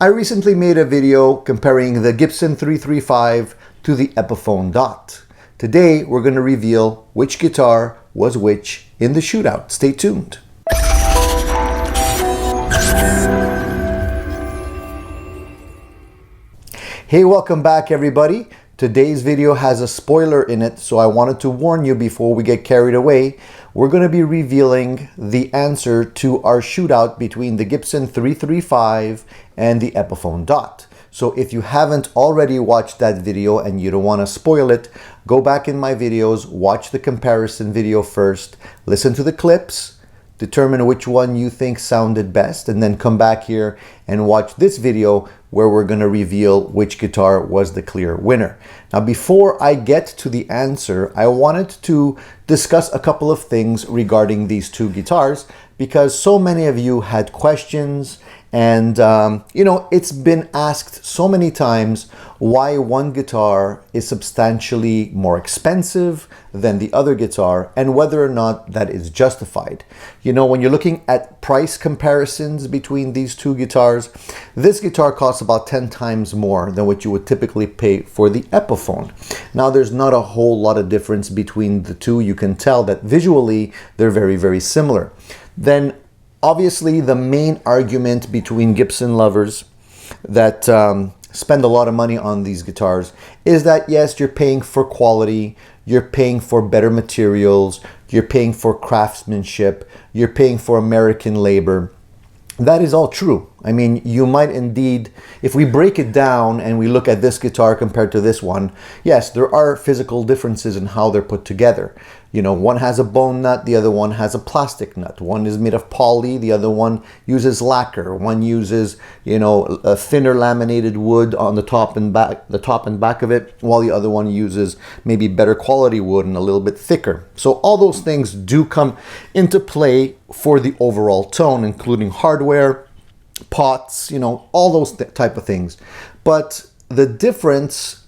I recently made a video comparing the Gibson 335 to the Epiphone Dot. Today we're going to reveal which guitar was which in the shootout. Stay tuned. Hey, welcome back everybody. Today's video has a spoiler in it, so I wanted to warn you before we get carried away. We're going to be revealing the answer to our shootout between the Gibson 335 and the Epiphone Dot. So if you haven't already watched that video and you don't want to spoil it, go back in my videos, watch the comparison video first, listen to the clips, determine which one you think sounded best, and then come back here and watch this video where we're going to reveal which guitar was the clear winner. Now, before I get to the answer, I wanted to discuss a couple of things regarding these two guitars because so many of you had questions and, it's been asked so many times why one guitar is substantially more expensive than the other guitar and whether or not that is justified. When you're looking at price comparisons between these two guitars, this guitar costs about 10 times more than what you would typically pay for the Epiphone. Now, there's not a whole lot of difference between the two. You can tell that visually they're very, very similar. Then obviously the main argument between Gibson lovers that spend a lot of money on these guitars is that yes, you're paying for quality, you're paying for better materials, you're paying for craftsmanship, you're paying for American labor. That is all true. I mean, you might indeed, if we break it down and we look at this guitar compared to this one, yes, there are physical differences in how they're put together. One has a bone nut, the other one has a plastic nut. One is made of poly, the other one uses lacquer. One uses, a thinner laminated wood on the top and back of it, while the other one uses maybe better quality wood and a little bit thicker. So all those things do come into play for the overall tone, including hardware, pots, all those type of things. But the difference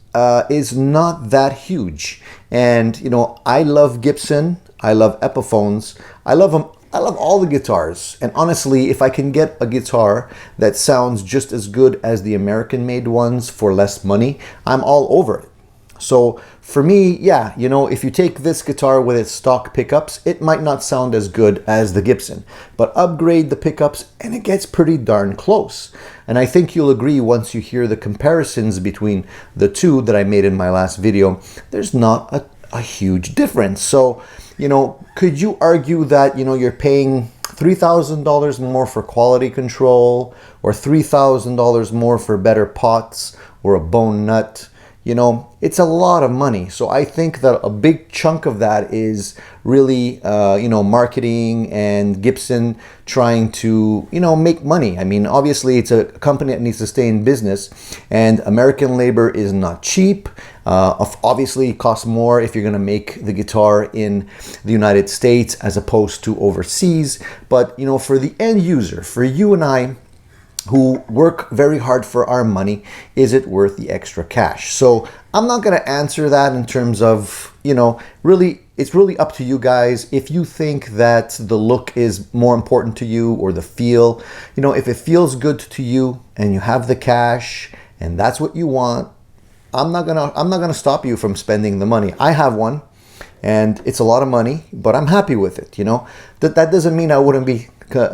is not that huge. And, I love Gibson. I love Epiphones. I love them. I love all the guitars. And honestly, if I can get a guitar that sounds just as good as the American-made ones for less money, I'm all over it. So for me, yeah, if you take this guitar with its stock pickups, it might not sound as good as the Gibson, but upgrade the pickups and it gets pretty darn close. And I think you'll agree once you hear the comparisons between the two that I made in my last video, there's not a huge difference. So, could you argue that, you're paying $3,000 more for quality control or $3,000 more for better pots or a bone nut? It's a lot of money. So I think that a big chunk of that is really, marketing and Gibson trying to, make money. I mean, obviously it's a company that needs to stay in business and American labor is not cheap. Obviously it costs more if you're going to make the guitar in the United States as opposed to overseas. But, for the end user, for you and I, who work very hard for our money, is it worth the extra cash? So I'm not going to answer that in terms of, really, it's really up to you guys. If you think that the look is more important to you or the feel, if it feels good to you and you have the cash and that's what you want, I'm not gonna stop you from spending the money. I have one and it's a lot of money, but I'm happy with it. That doesn't mean I wouldn't be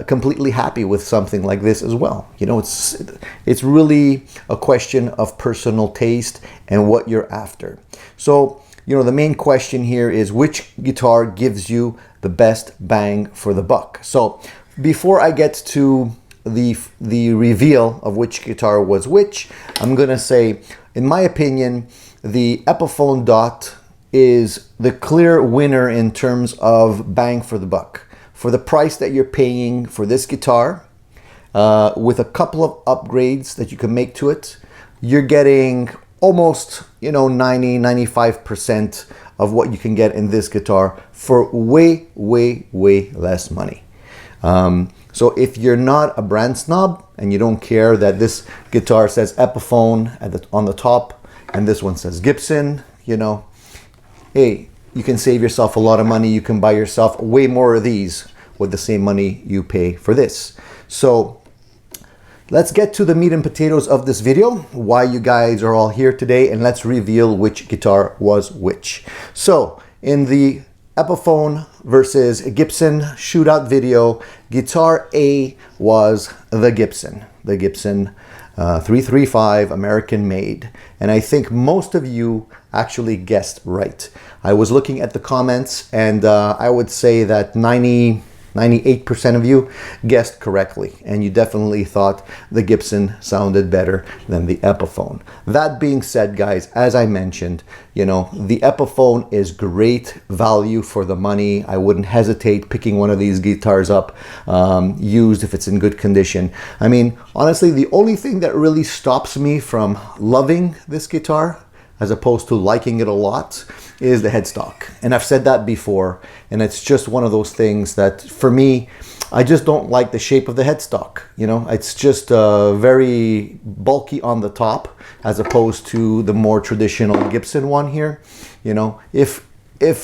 completely happy with something like this as well. It's really a question of personal taste and what you're after. So, the main question here is which guitar gives you the best bang for the buck. So before I get to the reveal of which guitar was which, I'm gonna say, in my opinion, the Epiphone Dot is the clear winner in terms of bang for the buck. For the price that you're paying for this guitar, with a couple of upgrades that you can make to it, you're getting almost, 90-95% of what you can get in this guitar for way, way, way less money. So if you're not a brand snob and you don't care that this guitar says Epiphone on the top and this one says Gibson, hey, you can save yourself a lot of money. You can buy yourself way more of these with the same money you pay for this. So, let's get to the meat and potatoes of this video, why you guys are all here today, and let's reveal which guitar was which. So in the Epiphone versus Gibson shootout video, guitar A was the Gibson 335 American made, and I think most of you actually guessed right. I was looking at the comments, and I would say that 98% of you guessed correctly, and you definitely thought the Gibson sounded better than the Epiphone. That being said, guys, as I mentioned, you know, the Epiphone is great value for the money. I wouldn't hesitate picking one of these guitars up used if it's in good condition. I mean, honestly, the only thing that really stops me from loving this guitar as opposed to liking it a lot is the headstock. And I've said that before, and it's just one of those things that for me, I just don't like the shape of the headstock. You know, it's just very bulky on the top as opposed to the more traditional Gibson one here. You know, if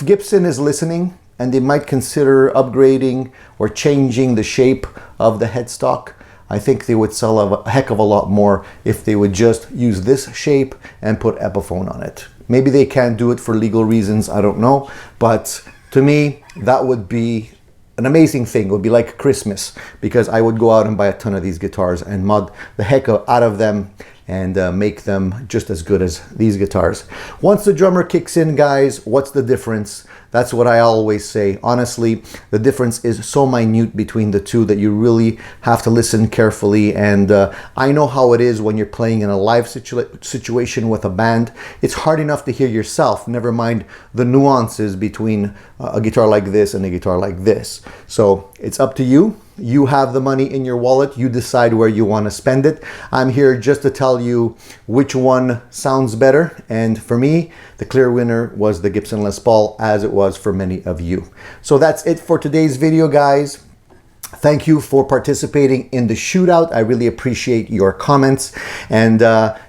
Gibson is listening and they might consider upgrading or changing the shape of the headstock, I think they would sell a heck of a lot more if they would just use this shape and put Epiphone on it. Maybe they can't do it for legal reasons, I don't know. But to me, that would be an amazing thing. It would be like Christmas, because I would go out and buy a ton of these guitars and mod the heck out of them and make them just as good as these guitars. Once the drummer kicks in, guys, what's the difference? That's what I always say. Honestly, the difference is so minute between the two that you really have to listen carefully. And I know how it is when you're playing in a live situation with a band. It's hard enough to hear yourself, never mind the nuances between a guitar like this and a guitar like this. So it's up to you. You have the money in your wallet. You decide where you want to spend it. I'm here just to tell you which one sounds better. And for me, the clear winner was the Gibson Les Paul, as it was for many of you. So that's it for today's video, guys. Thank you for participating in the shootout. I really appreciate your comments. And,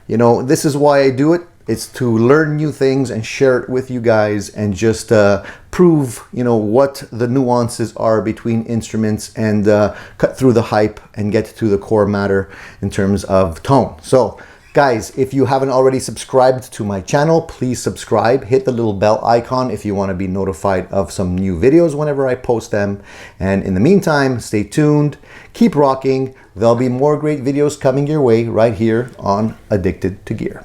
you know, this is why I do it. It's to learn new things and share it with you guys and just prove, you know, what the nuances are between instruments and cut through the hype and get to the core matter in terms of tone. So, guys, if you haven't already subscribed to my channel, please subscribe. Hit the little bell icon if you want to be notified of some new videos whenever I post them. And in the meantime, stay tuned, keep rocking. There'll be more great videos coming your way right here on Addicted to Gear.